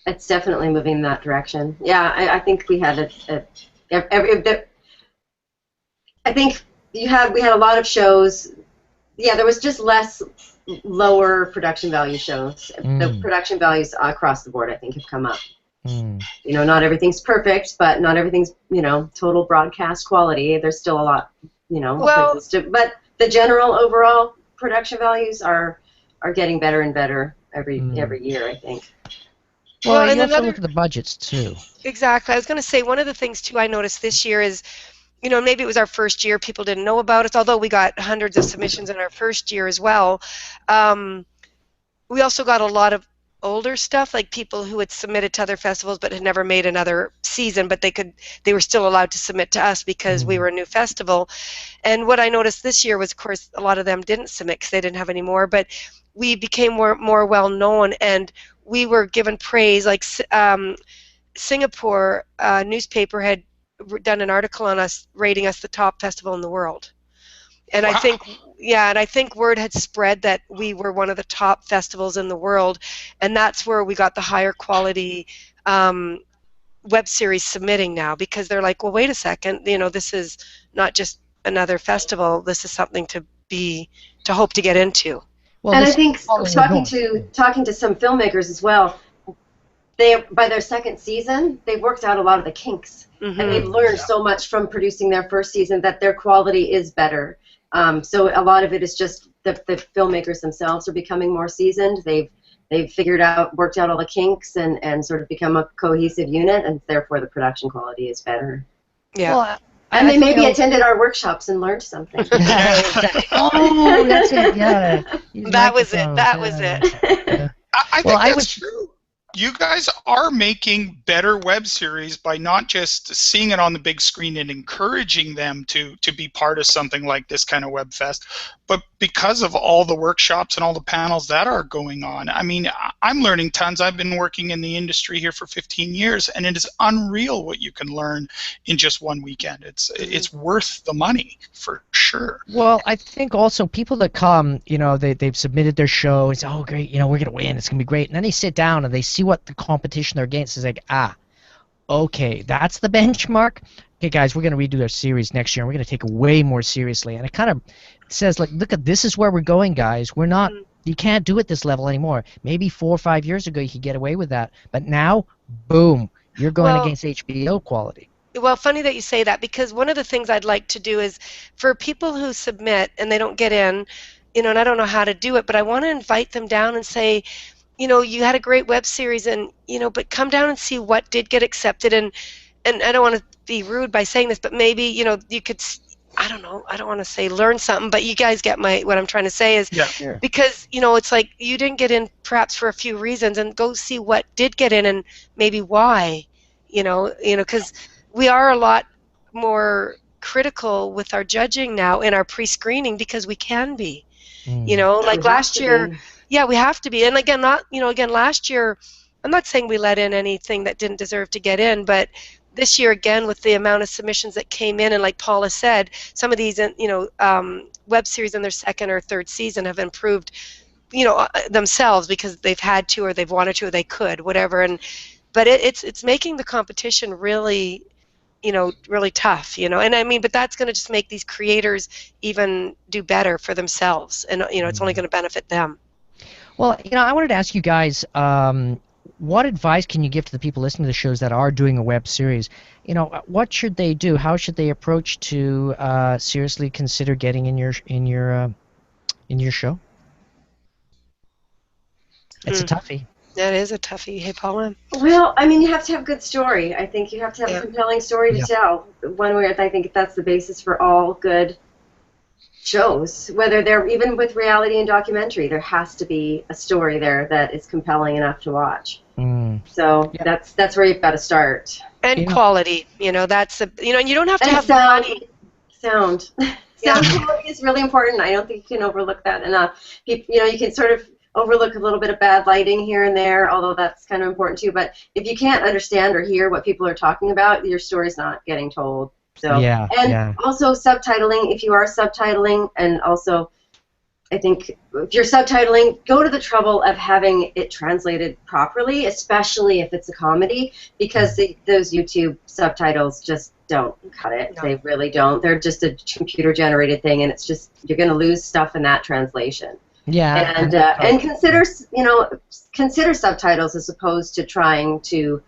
It's definitely moving in that direction. Yeah, I think we had I think we had a lot of shows. Yeah, there was just less lower production value shows. The production values across the board, I think, have come up. Not everything's perfect, but not everything's, total broadcast quality. There's still a lot, but the general overall production values are getting better and better every year, I think. Well, you have to look at the budgets, too. Exactly. I was going to say, one of the things, too, I noticed this year is, maybe it was our first year, people didn't know about it, although we got hundreds of submissions in our first year as well. We also got a lot of older stuff, like people who had submitted to other festivals but had never made another season, but they were still allowed to submit to us because we were a new festival. And what I noticed this year was, of course, a lot of them didn't submit because they didn't have any more, but we became more well-known, and we were given praise. Like Singapore newspaper had done an article on us, rating us the top festival in the world, and wow. I think word had spread that we were one of the top festivals in the world, and that's where we got the higher quality web series submitting now, because they're like, well, wait a second, this is not just another festival, this is something to hope to get into. Well, and I think talking to some filmmakers as well, by their second season, they've worked out a lot of the kinks, and they've learned so much from producing their first season that their quality is better. So a lot of it is just the filmmakers themselves are becoming more seasoned. They've worked out all the kinks, and sort of become a cohesive unit, and therefore the production quality is better. Yeah. Well, And they maybe you know, attended our workshops and learned something. Yeah, exactly. Oh, that's it. Yeah. Use That was it. microphones, That was yeah. it. I Well, think I that's was. true. You guys are making better web series by not just seeing it on the big screen and encouraging them to be part of something like this kind of web fest, but because of all the workshops and all the panels that are going on. I mean, I'm learning tons. I've been working in the industry here for 15 years, and it is unreal what you can learn in just one weekend. It's worth the money for sure. Well, I think also people that come, you know, they've submitted their show and say, oh, great, you know, we're going to win. It's going to be great. And then they sit down and they see what the competition they're against is like, okay, that's the benchmark. Okay, guys, we're going to redo our series next year, and we're going to take it way more seriously. And it kind of says, like, look, this is where we're going, guys. We're not, you can't do it this level anymore. Maybe 4 or 5 years ago you could get away with that. But now, boom, you're going against HBO quality. Well, funny that you say that, because one of the things I'd like to do is for people who submit and they don't get in, you know, and I don't know how to do it, but I want to invite them down and say, you know, you had a great web series, and, you know, but come down and see what did get accepted. And I don't want to be rude by saying this, but maybe, you know, you could, I don't know, I don't want to say learn something, but you guys get what I'm trying to say is, Sure. because, you know, it's like you didn't get in perhaps for a few reasons, and go see what did get in and maybe why, you know, because we are a lot more critical with our judging now in our pre-screening, because we can be, you know, like last year. Yeah, we have to be. And again, last year, I'm not saying we let in anything that didn't deserve to get in, but this year, again, with the amount of submissions that came in, and like Paula said, some of these, you know, web series in their second or third season have improved, you know, themselves because they've had to, or they've wanted to, or they could, whatever. But it's making the competition really, you know, really tough, you know. And I mean, but that's going to just make these creators even do better for themselves, and, you know, it's only going to benefit them. Well, you know, I wanted to ask you guys, what advice can you give to the people listening to the shows that are doing a web series? You know, what should they do? How should they approach to seriously consider getting in your show? It's a toughie. That is a toughie. Hey, Paula. Well, I mean, you have to have a good story. I think you have to have a compelling story to tell. One way, I think that's the basis for all good shows, whether they're even with reality and documentary. There has to be a story there that is compelling enough to watch. So that's where you've got to start. And quality, you know, that's you know, and you don't have to have money. Sound quality is really important. I don't think you can overlook that enough. You know, you can sort of overlook a little bit of bad lighting here and there, although that's kind of important too. But if you can't understand or hear what people are talking about, your story's not getting told. So also subtitling, if you are subtitling, and also I think if you're subtitling, go to the trouble of having it translated properly, especially if it's a comedy, because those YouTube subtitles just don't cut it. No. They really don't. They're just a computer-generated thing, and it's just, you're going to lose stuff in that translation. Yeah. And consider subtitles as opposed to trying to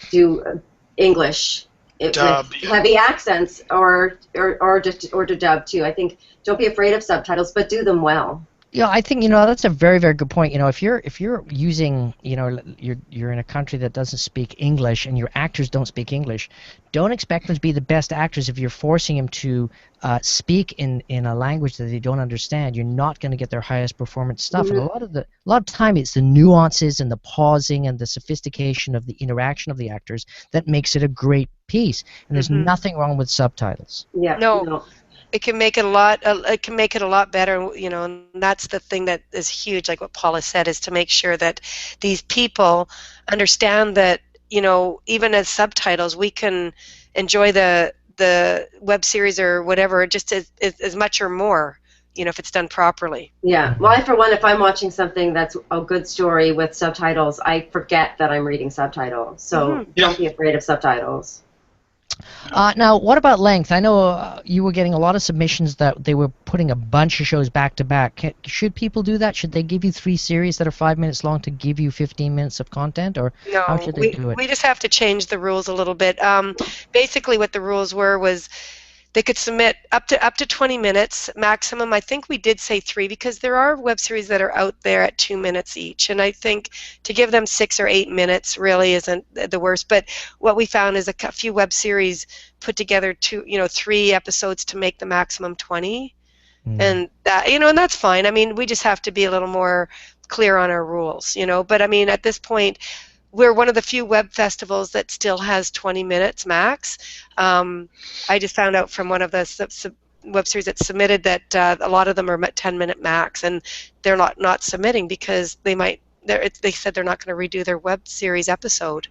do English with heavy accents, or to dub too. I think don't be afraid of subtitles, but do them well. Yeah, I think, you know, that's a very, very good point. You know, if you're using, you know, you're in a country that doesn't speak English and your actors don't speak English, don't expect them to be the best actors if you're forcing them to speak in a language that they don't understand. You're not going to get their highest performance stuff. And a lot of time it's the nuances and the pausing and the sophistication of the interaction of the actors that makes it a great piece. And there's nothing wrong with subtitles. Yeah. No. It can make it a lot. It can make it a lot better, you know. And that's the thing that is huge, like what Paula said, is to make sure that these people understand that, you know, even as subtitles, we can enjoy the web series or whatever just as much or more, you know, if it's done properly. Yeah. Well, I, for one, if I'm watching something that's a good story with subtitles, I forget that I'm reading subtitles. So don't be afraid of subtitles. Now, what about length? I know you were getting a lot of submissions that they were putting a bunch of shows back to back. Should people do that? Should they give you 3 series that are 5 minutes long to give you 15 minutes of content, or how should they do it? We just have to change the rules a little bit. Basically, what the rules were was They could submit up to 20 minutes maximum. I think we did say 3 because there are web series that are out there at 2 minutes each, and I think to give them 6 or 8 minutes really isn't the worst. But what we found is a few web series put together 3 episodes to make the maximum 20, and that and that's fine. I mean, we just have to be a little more clear on our rules, But I mean, at this point, we're one of the few web festivals that still has 20 minutes max. I just found out from one of the web series that submitted that a lot of them are at 10-minute max, and they're not submitting because they said they're not going to redo their web series episode.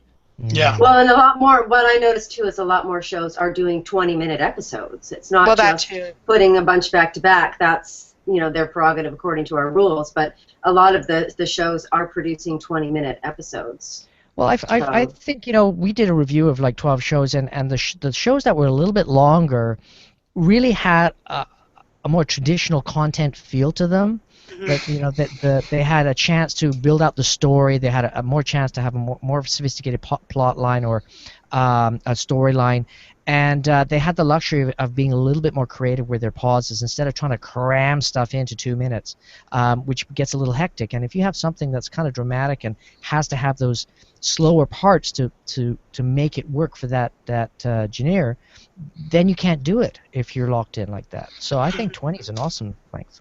Yeah. Well, and a lot more. What I noticed too is a lot more shows are doing 20-minute episodes. It's not just putting a bunch back to back. That's their prerogative according to our rules. But a lot of the shows are producing 20-minute episodes. Well, I think we did a review of like 12 shows, and the shows that were a little bit longer really had a more traditional content feel to them. That they had a chance to build out the story. They had a more chance to have a more sophisticated plot line or a storyline, and they had the luxury of being a little bit more creative with their pauses instead of trying to cram stuff into 2 minutes, which gets a little hectic. And if you have something that's kind of dramatic and has to have those slower parts to make it work for that genre, then you can't do it if you're locked in like that. So I think 20 is an awesome length.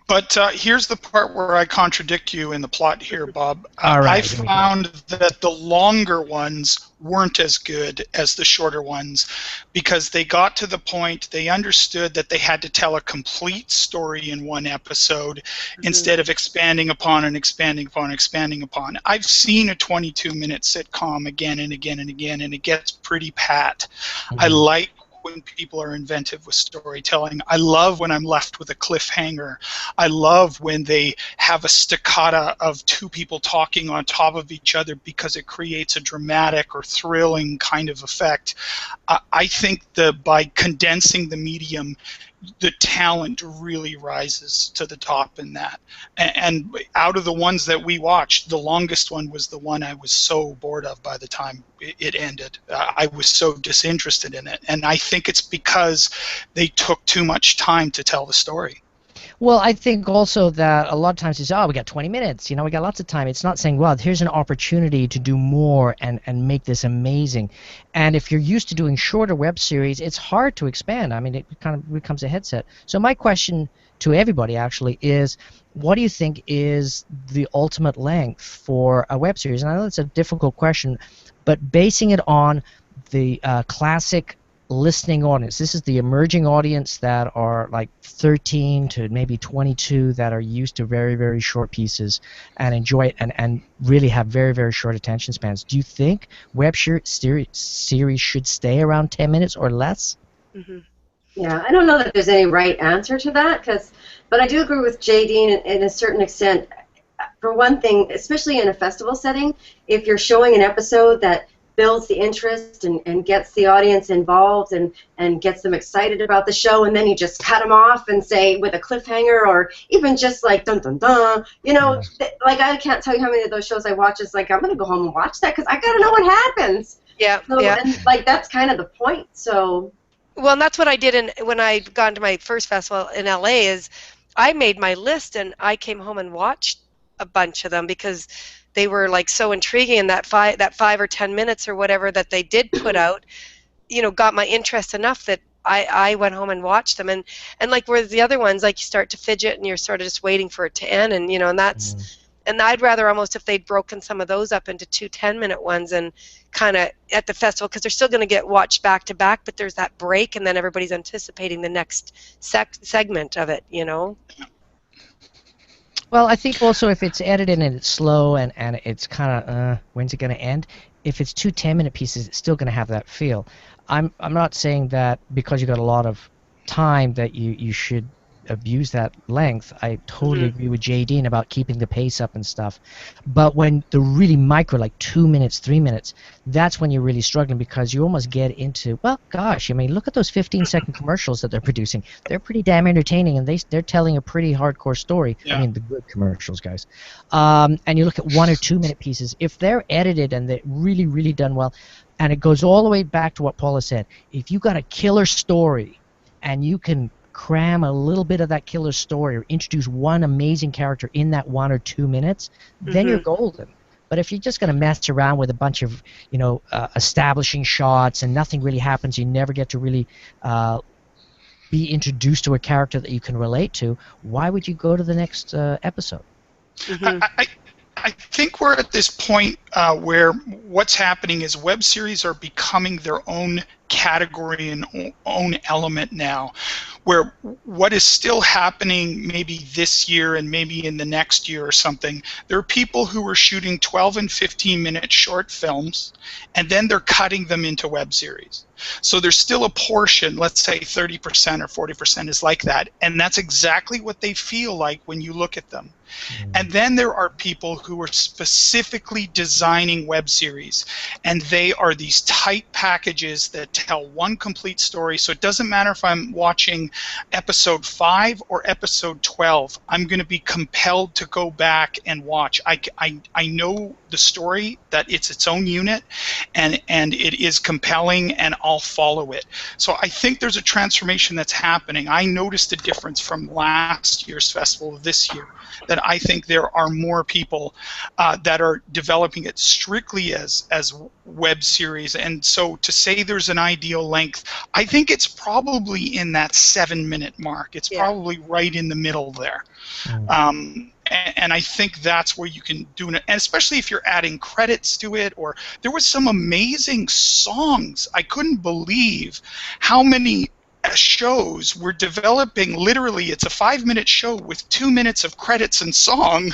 But here's the part where I contradict you in the plot here, Bob. All right, I found that the longer ones weren't as good as the shorter ones because they got to the point, they understood that they had to tell a complete story in one episode instead of expanding upon and expanding upon and expanding upon. I've seen a 22-minute sitcom again and again and again, and it gets pretty pat. I like when people are inventive with storytelling. I love when I'm left with a cliffhanger. I love when they have a staccato of 2 people talking on top of each other because it creates a dramatic or thrilling kind of effect. I think by condensing the medium, the talent really rises to the top in that. And out of the ones that we watched, the longest one was the one I was so bored of by the time it ended. I was so disinterested in it. And I think it's because they took too much time to tell the story. Well, I think also that a lot of times it's, we got 20 minutes, we got lots of time. It's not saying, well, here's an opportunity to do more and make this amazing. And if you're used to doing shorter web series, it's hard to expand. I mean, it kind of becomes a headset. So my question to everybody actually is, what do you think is the ultimate length for a web series? And I know it's a difficult question, but basing it on the classic listening audience. This is the emerging audience that are like 13 to maybe 22 that are used to very, very short pieces and enjoy it and really have very, very short attention spans. Do you think web series should stay around 10 minutes or less? Yeah, I don't know that there's any right answer to that, but I do agree with JD in a certain extent. For one thing, especially in a festival setting, if you're showing an episode that builds the interest and gets the audience involved and gets them excited about the show, and then you just cut them off and say with a cliffhanger or even just like dun dun dun, like I can't tell you how many of those shows I watch. It's like I'm gonna go home and watch that because I gotta know what happens. Yeah, so, yeah. And like that's kind of the point. So. Well, and that's what I did when I got into my first festival in LA. Is I made my list and I came home and watched a bunch of them because they were like so intriguing, and that 5 or 10 minutes or whatever that they did put out, got my interest enough that I went home and watched them, and like whereas the other ones, like you start to fidget and you're sort of just waiting for it to end, and and that's and I'd rather almost if they'd broken some of those up into 2 10-minute ones and kind of at the festival, because they're still going to get watched back to back, but there's that break and then everybody's anticipating the next segment of it, Well, I think also if it's edited and it's slow and it's kind of, when's it going to end? If it's 2 10-minute pieces, it's still going to have that feel. I'm not saying that because you got a lot of time that you should abuse that length. I totally agree with JD about keeping the pace up and stuff. But when the really micro, like 2 minutes, 3 minutes, that's when you're really struggling because you almost get into, well, gosh, I mean, look at those 15-second commercials that they're producing. They're pretty damn entertaining, and they're telling a pretty hardcore story. Yeah. I mean, the good commercials, guys. And you look at 1 or 2 minute pieces. If they're edited and they're really, really done well, And it goes all the way back to what Paula said. If you got a killer story and you can cram a little bit of that killer story or introduce one amazing character in that 1 or 2 minutes, then you're golden. But if you're just going to mess around with a bunch of, establishing shots and nothing really happens, you never get to really be introduced to a character that you can relate to, why would you go to the next episode? I think we're at this point where what's happening is web series are becoming their own category and own element now, where what is still happening maybe this year and maybe in the next year or something, there are people who are shooting 12 and 15-minute short films, and then they're cutting them into web series. So there's still a portion, let's say 30% or 40% is like that, and that's exactly what they feel like when you look at them. And then there are people who are specifically designing web series, and they are these tight packages that tell one complete story. So it doesn't matter if I'm watching episode 5 or episode 12, I'm going to be compelled to go back and watch. I know the story, that it's its own unit, and it is compelling, and I'll follow it. So I think there's a transformation that's happening. I noticed a difference from last year's festival to this year, that I think there are more people that are developing it strictly as web series. And so to say there's an ideal length, I think it's probably in that 7-minute mark. It's probably right in the middle there. And I think that's where you can do it, and especially if you're adding credits to it. Or there was some amazing songs. I couldn't believe how many shows we're developing. Literally, it's a 5-minute show with 2 minutes of credits and song,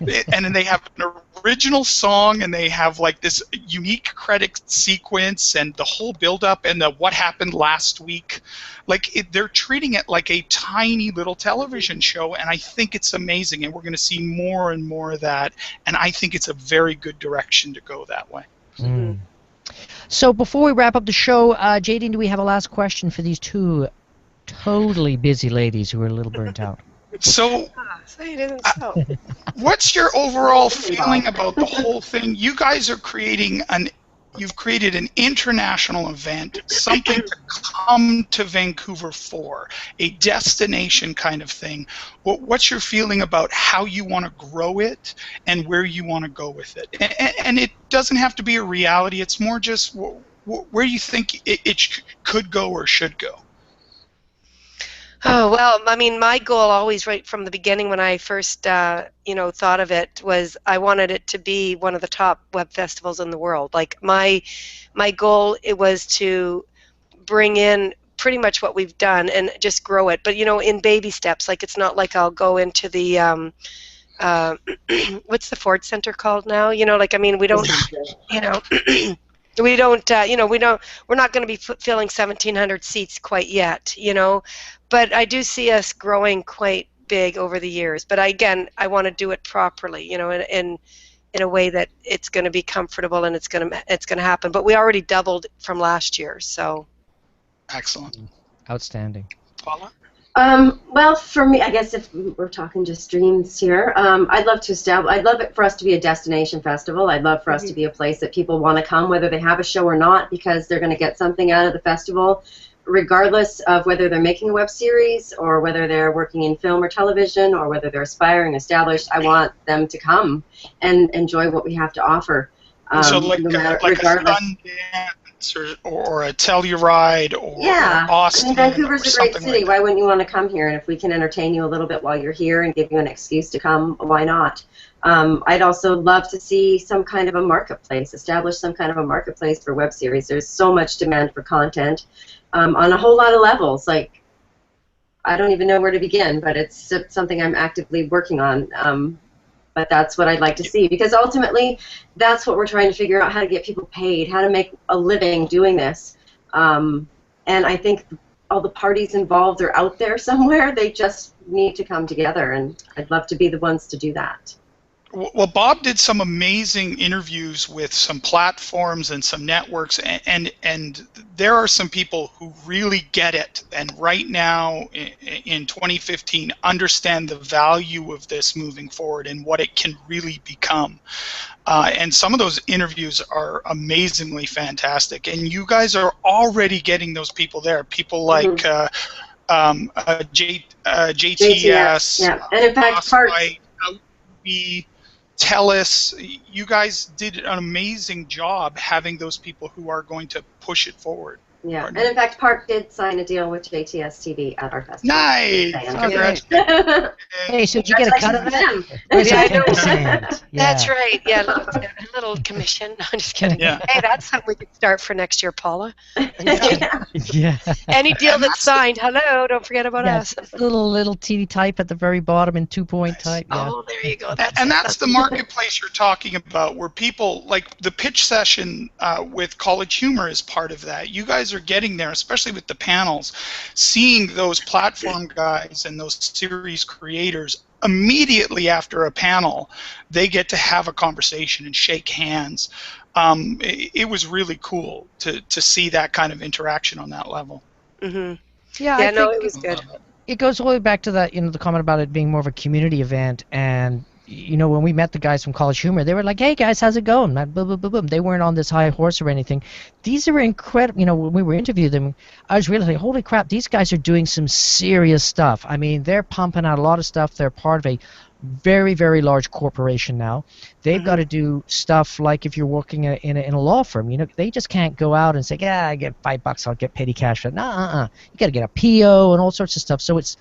and then they have an original song, and they have like this unique credit sequence and the whole build-up and the what happened last week. Like they're treating it like a tiny little television show, and I think it's amazing, and we're going to see more and more of that, and I think it's a very good direction to go that way. So before we wrap up the show, Jadine, do we have a last question for these two totally busy ladies who are a little burnt out? So, say it isn't so. What's your overall feeling about the whole thing? You guys are you've created an international event, something to come to Vancouver for, a destination kind of thing. What's your feeling about how you want to grow it and where you want to go with it? And it doesn't have to be a reality. It's more just where you think it could go or should go. Oh, well, I mean, my goal always right from the beginning when I first, thought of it was I wanted it to be one of the top web festivals in the world. Like my goal, it was to bring in pretty much what we've done and just grow it. But, in baby steps. Like it's not like I'll go into the, what's the Ford Center called now? We don't, we don't, we're not going to be filling 1,700 seats quite yet, but I do see us growing quite big over the years. But again, I want to do it properly, in a way that it's going to be comfortable and it's going to happen. But we already doubled from last year, so. Excellent. Outstanding. Paula? Well, for me, I guess if we're talking just dreams here, I'd love it for us to be a destination festival. I'd love for us to be a place that people want to come, whether they have a show or not, because they're going to get something out of the festival, regardless of whether they're making a web series or whether they're working in film or television or whether they're aspiring, established. I want them to come and enjoy what we have to offer. So like a Sundance or a Telluride or Austin. Vancouver's a great city. Why wouldn't you want to come here? And if we can entertain you a little bit while you're here and give you an excuse to come, why not? I'd also love to see some kind of a marketplace, establish some kind of a marketplace for web series. There's so much demand for content on a whole lot of levels. Like, I don't even know where to begin, but it's something I'm actively working on. But that's what I'd like to see, because ultimately that's what we're trying to figure out, how to get people paid, how to make a living doing this. And I think all the parties involved are out there somewhere. They just need to come together, and I'd love to be the ones to do that. Well, Bob did some amazing interviews with some platforms and some networks, and there are some people who really get it, and right now in 2015 understand the value of this moving forward and what it can really become. And some of those interviews are amazingly fantastic, and you guys are already getting those people there. People like JTS, yeah, and in fact, TELUS, you guys did an amazing job having those people who are going to push it forward. Yeah, and in fact, Park did sign a deal with JTS TV at our festival. Nice! Congratulations. Hey, so did you get a cut of that? Yeah, I know. 10%. Yeah. That's right. Yeah, a little commission. No, I'm just kidding. Yeah. Hey, that's something we could start for next year, Paula. Yeah. Any deal that's signed, hello, don't forget about us. Little teeny type at the very bottom in 2-point type. Yeah. Oh, there you go. That's the marketplace you're talking about, where people, like the pitch session with College Humor is part of that. You guys are getting there, especially with the panels, seeing those platform guys and those series creators immediately after a panel. They get to have a conversation and shake hands. It was really cool to see that kind of interaction on that level. Mm-hmm. Yeah, Yeah, no, it was good. It goes all the way back to that, the comment about it being more of a community event. And when we met the guys from College Humor, they were like, "Hey guys, how's it going?" Boom, boom, boom, boom. They weren't on this high horse or anything. These are incredible. When we were interviewing them, I was really like, "Holy crap, these guys are doing some serious stuff." I mean, they're pumping out a lot of stuff. They're part of a very, very large corporation now. They've got to do stuff like if you're working in a law firm. They just can't go out and say, "Yeah, I get $5, I'll get petty cash." You got to get a PO and all sorts of stuff. So it's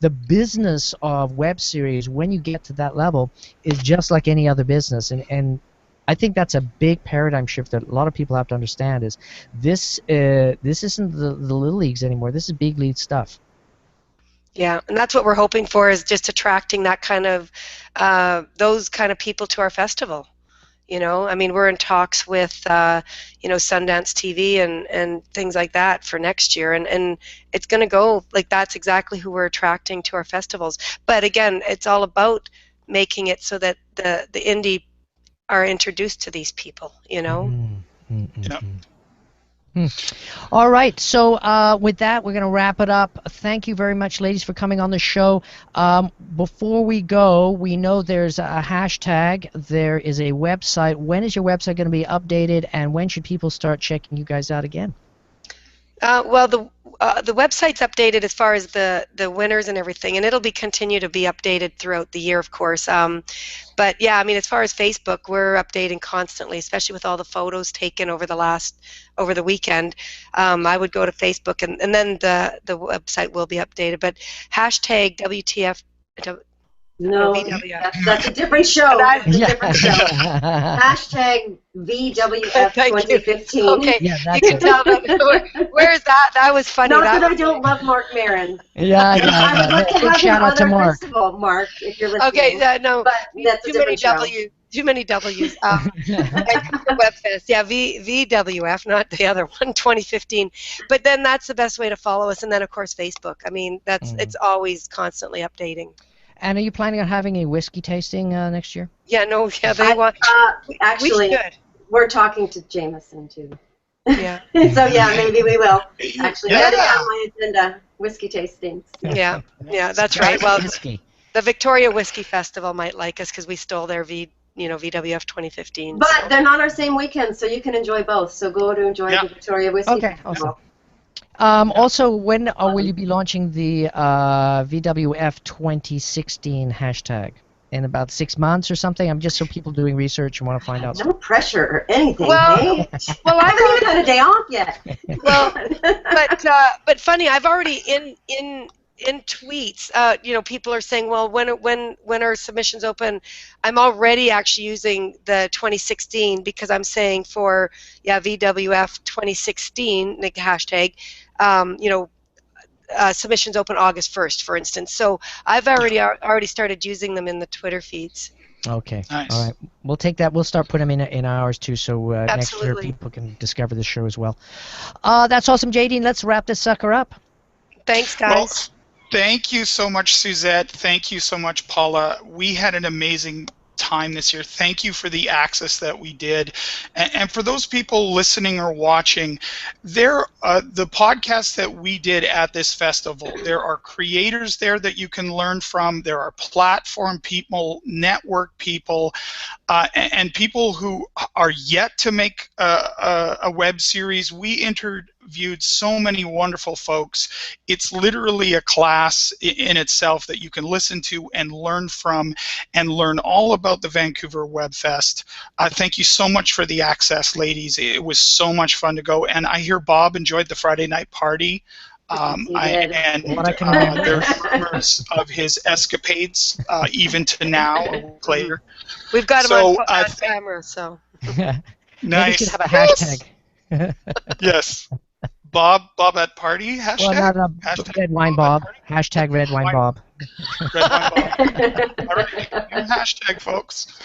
the business of web series, when you get to that level, is just like any other business. And I think that's a big paradigm shift that a lot of people have to understand is this isn't the little leagues anymore. This is big league stuff. Yeah, and that's what we're hoping for, is just attracting that kind of those kind of people to our festival. I mean, we're in talks with Sundance TV and things like that for next year, and it's going to go like that's exactly who we're attracting to our festivals. But again, it's all about making it so that the indie are introduced to these people. All right, so with that, we're going to wrap it up. Thank you very much, ladies, for coming on the show. Before we go, we know there's a hashtag. There is a website. When is your website going to be updated, and when should people start checking you guys out again? Well, the website's updated as far as the winners and everything, and it'll continue to be updated throughout the year, of course. But yeah, I mean, as far as Facebook, we're updating constantly, especially with all the photos taken over the weekend. I would go to Facebook, and then the website will be updated. But hashtag WTF. No, that's a different show. That's a different show. Hashtag VWF 2015. Okay, yeah, you can tell them. Where's that? That was funny. Not that I don't love Mark Maron. Yeah. I would like to have shout him out to on our Mark. festival, Mark, if you're listening. Okay, no, but that's a different show. Too many W's. Vancouver Web Fest. Yeah, VWF, not the other one, 2015. But then that's the best way to follow us, and then of course Facebook. I mean, it's always constantly updating. And are you planning on having a whiskey tasting next year? Yeah, no, yeah, they want. Actually, we're talking to Jameson too. Yeah. So yeah, maybe we will. Actually, that is on my agenda. Whiskey tastings. Yeah, that's right. Well, the Victoria Whiskey Festival might like us because we stole their VWF 2015. But they're not our same weekend, so you can enjoy both. So go to enjoy the Victoria Whiskey Festival. Awesome. Also, when will you be launching the VWF 2016 hashtag? In about 6 months or something? I'm just so people doing research and want to find out. No pressure or anything. Well, I haven't even had a day off yet. Well, but funny, I've already in tweets, people are saying, well, when are submissions open? I'm already actually using the 2016 because I'm saying for VWF 2016 the hashtag, submissions open August 1st, for instance. So I've already started using them in the Twitter feeds. Okay. Nice. All right. We'll take that. We'll start putting them in ours too, so next year Absolutely. people can discover the show as well. That's awesome, JD. Let's wrap this sucker up. Thanks, guys. Well, thank you so much, Suzette. Thank you so much, Paula. We had an amazing time this year. Thank you for the access that we did. And for those people listening or watching, the podcasts that we did at this festival, there are creators there that you can learn from. There are platform people, network people, and people who are yet to make a web series. We interviewed so many wonderful folks. It's literally a class in itself that you can listen to and learn from, and learn all about the Vancouver Web Fest. Thank you so much for the access, ladies. It was so much fun to go, and I hear Bob enjoyed the Friday night party. And there's rumors of his escapades even to now, a week later. We've got him on camera, so. Nice. Nice. We should have a hashtag. Yes. Bob at party, hashtag? Well, not hashtag Red Wine Bob. Hashtag Red Wine Bob. Red Wine Bob. All right, new hashtag, folks.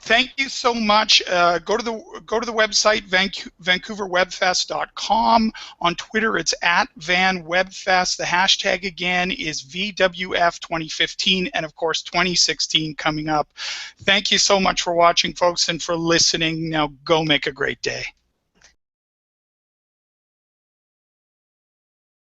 Thank you so much. Go to the website VancouverWebFest.com. On Twitter, it's @VanWebFest. The hashtag again is VWF 2015, and of course 2016 coming up. Thank you so much for watching, folks, and for listening. Now go make a great day.